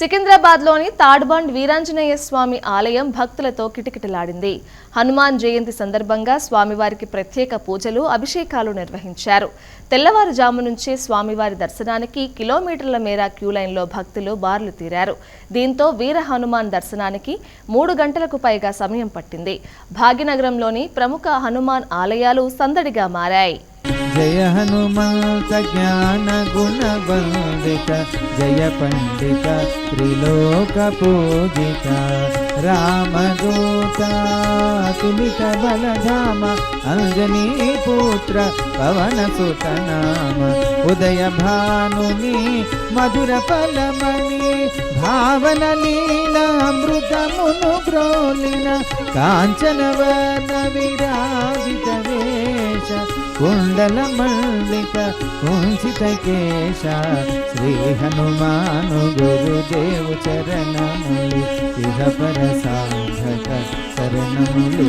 సికింద్రాబాద్లోని తాడ్బండ్ వీరాంజనేయ స్వామి ఆలయం భక్తులతో కిటకిటలాడింది. హనుమాన్ జయంతి సందర్భంగా స్వామివారికి ప్రత్యేక పూజలు, అభిషేకాలు నిర్వహించారు. తెల్లవారుజాము నుంచే స్వామివారి దర్శనానికి కిలోమీటర్ల మేర క్యూలైన్లో భక్తులు బార్లు తీరారు. దీంతో వీర హనుమాన్ దర్శనానికి 3 గంటలకు పైగా సమయం పట్టింది. భాగ్యనగరంలోని ప్రముఖ హనుమాన్ ఆలయాలు సందడిగా మారాయి. జయ హనుమంత జ్ఞాన గుణ వందిత, జయ పండిత త్రిలోక పూజిత, రామదూత తులిత బలధామ, అంజనీ పుత్ర పవన సుత నామ, ఉదయ భానుని మధుర ఫలమణి, భావన లీల అమృతమును గ్రోలిన, కాంచన వర్ణ విరాజిత వేష, కుండల మండిత కుంచిత కేశ, శ్రీ హనుమాను గురుదేవు చరణములు, ఇహపర సాధక శరణములు.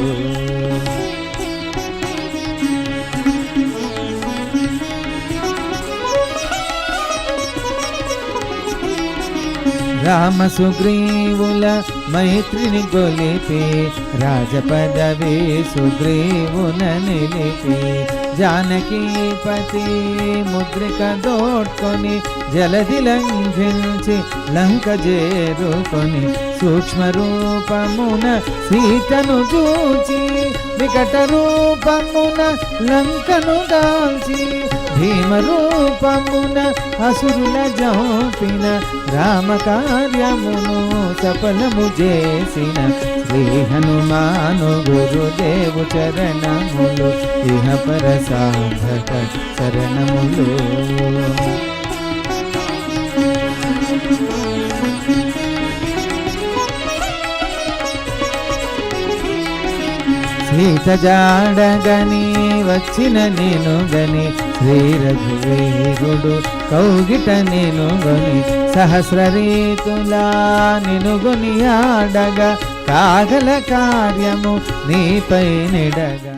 రామ సుగ్రీవుల మైత్రిని గొలిపి, రాజపదవి సుగ్రీవున నిలిపి, జానకీపతి ముద్రిక దోడ్కొని, జలధి లంఘించి లంక చేరుకొని, సూక్ష్మ రూపమున సీతను చూచి, వికట రూపమున లంకను దాల్చి, భీమ రూపమున అసురుల జంపిన, రామ కార్యమును సఫలము చేసిన, శ్రీ హనుమాను గురుదేవు చరణములు, ఇహపర సాధక శరణములు. సీత జాడగని వచ్చిన నేను గని, శ్రీ రఘువీరుడు కౌగిట నేను గని, సహస్ర రీతులా నినుగొని ఆడగా, కాగల కార్యము నీపై నిడగా.